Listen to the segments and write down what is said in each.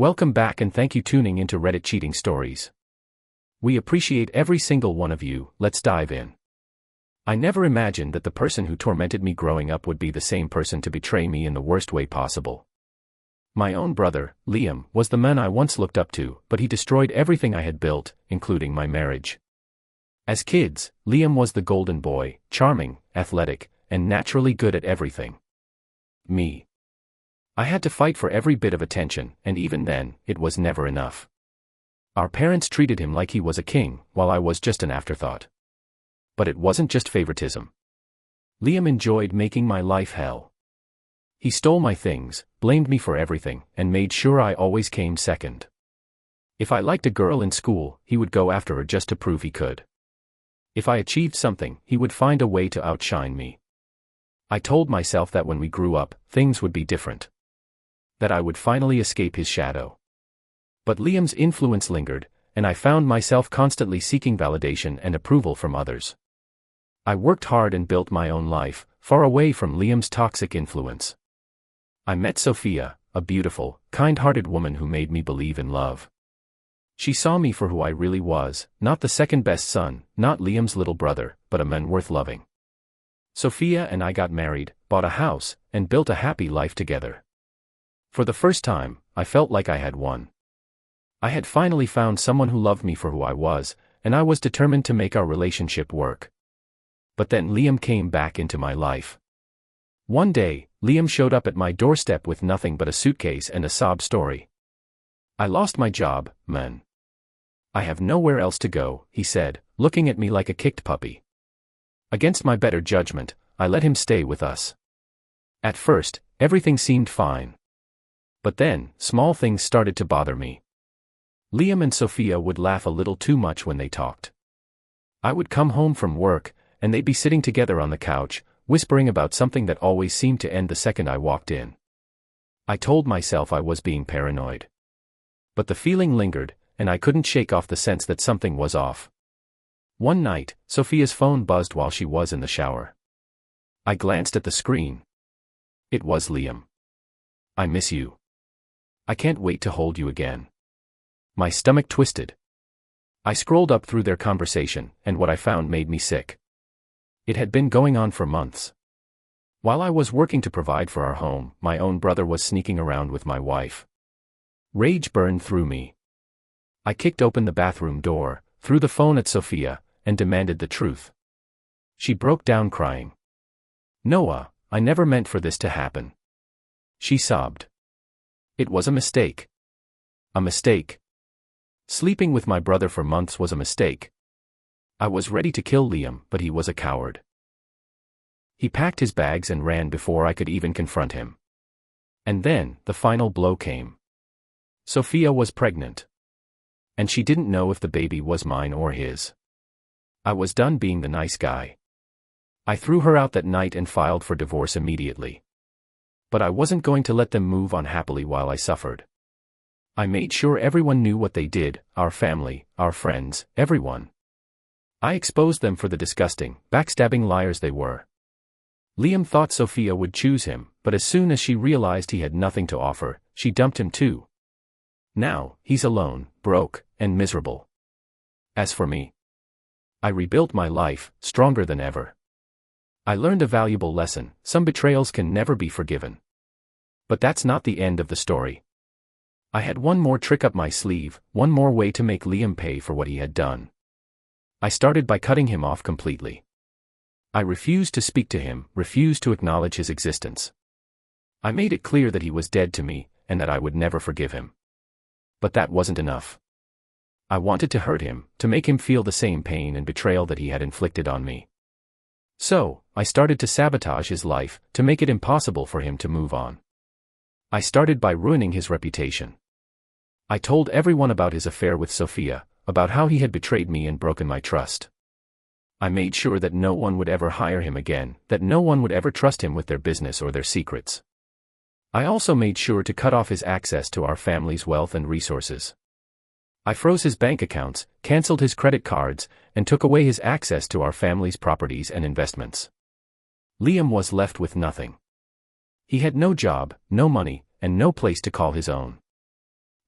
Welcome back and thank you tuning into Reddit Cheating Stories. We appreciate every single one of you. Let's dive in. I never imagined that the person who tormented me growing up would be the same person to betray me in the worst way possible. My own brother, Liam, was the man I once looked up to, but he destroyed everything I had built, including my marriage. As kids, Liam was the golden boy, charming, athletic, and naturally good at everything. Me. I had to fight for every bit of attention, and even then, it was never enough. Our parents treated him like he was a king, while I was just an afterthought. But it wasn't just favoritism. Liam enjoyed making my life hell. He stole my things, blamed me for everything, and made sure I always came second. If I liked a girl in school, he would go after her just to prove he could. If I achieved something, he would find a way to outshine me. I told myself that when we grew up, things would be different. That I would finally escape his shadow. But Liam's influence lingered, and I found myself constantly seeking validation and approval from others. I worked hard and built my own life, far away from Liam's toxic influence. I met Sophia, a beautiful, kind-hearted woman who made me believe in love. She saw me for who I really was, not the second-best son, not Liam's little brother, but a man worth loving. Sophia and I got married, bought a house, and built a happy life together. For the first time, I felt like I had won. I had finally found someone who loved me for who I was, and I was determined to make our relationship work. But then Liam came back into my life. One day, Liam showed up at my doorstep with nothing but a suitcase and a sob story. "I lost my job, man. I have nowhere else to go," he said, looking at me like a kicked puppy. Against my better judgment, I let him stay with us. At first, everything seemed fine. But then, small things started to bother me. Liam and Sophia would laugh a little too much when they talked. I would come home from work, and they'd be sitting together on the couch, whispering about something that always seemed to end the second I walked in. I told myself I was being paranoid. But the feeling lingered, and I couldn't shake off the sense that something was off. One night, Sophia's phone buzzed while she was in the shower. I glanced at the screen. It was Liam. "I miss you. I can't wait to hold you again." My stomach twisted. I scrolled up through their conversation, and what I found made me sick. It had been going on for months. While I was working to provide for our home, my own brother was sneaking around with my wife. Rage burned through me. I kicked open the bathroom door, threw the phone at Sophia, and demanded the truth. She broke down crying. "Noah, I never meant for this to happen." She sobbed. "It was a mistake. A mistake. Sleeping with my brother for months was a mistake. I was ready to kill Liam, but he was a coward. He packed his bags and ran before I could even confront him. And then, the final blow came. Sophia was pregnant. And she didn't know if the baby was mine or his. I was done being the nice guy. I threw her out that night and filed for divorce immediately. But I wasn't going to let them move on happily while I suffered. I made sure everyone knew what they did, our family, our friends, everyone. I exposed them for the disgusting, backstabbing liars they were. Liam thought Sophia would choose him, but as soon as she realized he had nothing to offer, she dumped him too. Now, he's alone, broke, and miserable. As for me, I rebuilt my life, stronger than ever. I learned a valuable lesson: some betrayals can never be forgiven. But that's not the end of the story. I had one more trick up my sleeve, one more way to make Liam pay for what he had done. I started by cutting him off completely. I refused to speak to him, refused to acknowledge his existence. I made it clear that he was dead to me, and that I would never forgive him. But that wasn't enough. I wanted to hurt him, to make him feel the same pain and betrayal that he had inflicted on me. So, I started to sabotage his life, to make it impossible for him to move on. I started by ruining his reputation. I told everyone about his affair with Sophia, about how he had betrayed me and broken my trust. I made sure that no one would ever hire him again, that no one would ever trust him with their business or their secrets. I also made sure to cut off his access to our family's wealth and resources. I froze his bank accounts, canceled his credit cards, and took away his access to our family's properties and investments. Liam was left with nothing. He had no job, no money, and no place to call his own.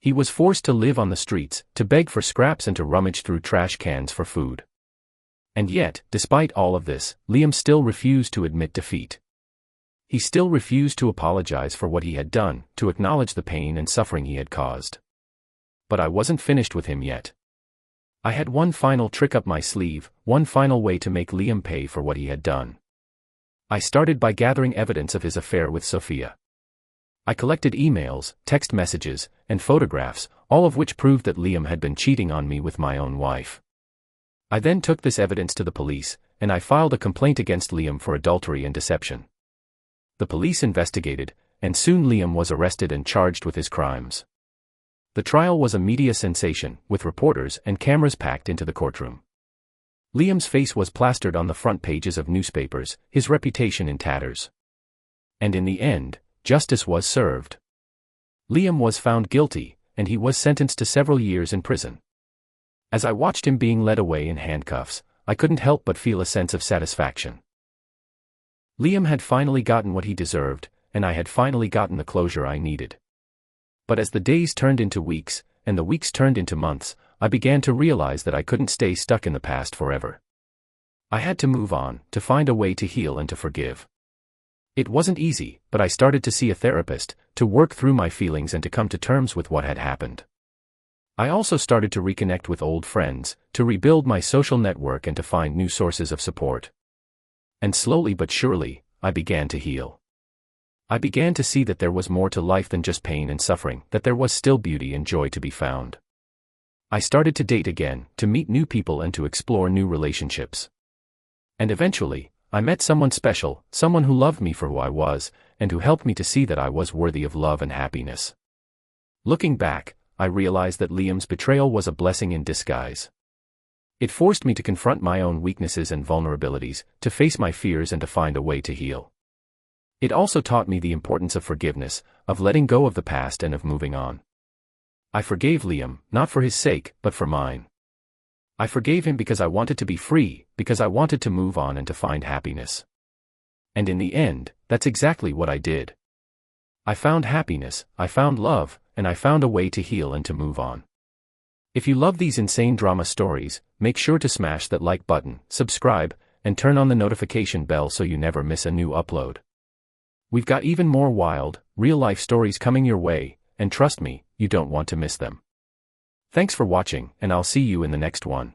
He was forced to live on the streets, to beg for scraps and to rummage through trash cans for food. And yet, despite all of this, Liam still refused to admit defeat. He still refused to apologize for what he had done, to acknowledge the pain and suffering he had caused. But I wasn't finished with him yet. I had one final trick up my sleeve, one final way to make Liam pay for what he had done. I started by gathering evidence of his affair with Sophia. I collected emails, text messages, and photographs, all of which proved that Liam had been cheating on me with my own wife. I then took this evidence to the police, and I filed a complaint against Liam for adultery and deception. The police investigated, and soon Liam was arrested and charged with his crimes. The trial was a media sensation, with reporters and cameras packed into the courtroom. Liam's face was plastered on the front pages of newspapers, his reputation in tatters. And in the end, justice was served. Liam was found guilty, and he was sentenced to several years in prison. As I watched him being led away in handcuffs, I couldn't help but feel a sense of satisfaction. Liam had finally gotten what he deserved, and I had finally gotten the closure I needed. But as the days turned into weeks, and the weeks turned into months, I began to realize that I couldn't stay stuck in the past forever. I had to move on, to find a way to heal and to forgive. It wasn't easy, but I started to see a therapist, to work through my feelings and to come to terms with what had happened. I also started to reconnect with old friends, to rebuild my social network and to find new sources of support. And slowly but surely, I began to heal. I began to see that there was more to life than just pain and suffering, that there was still beauty and joy to be found. I started to date again, to meet new people and to explore new relationships. And eventually, I met someone special, someone who loved me for who I was, and who helped me to see that I was worthy of love and happiness. Looking back, I realized that Liam's betrayal was a blessing in disguise. It forced me to confront my own weaknesses and vulnerabilities, to face my fears and to find a way to heal. It also taught me the importance of forgiveness, of letting go of the past and of moving on. I forgave Liam, not for his sake, but for mine. I forgave him because I wanted to be free, because I wanted to move on and to find happiness. And in the end, that's exactly what I did. I found happiness, I found love, and I found a way to heal and to move on. If you love these insane drama stories, make sure to smash that like button, subscribe, and turn on the notification bell so you never miss a new upload. We've got even more wild, real-life stories coming your way, and trust me, you don't want to miss them. Thanks for watching, and I'll see you in the next one.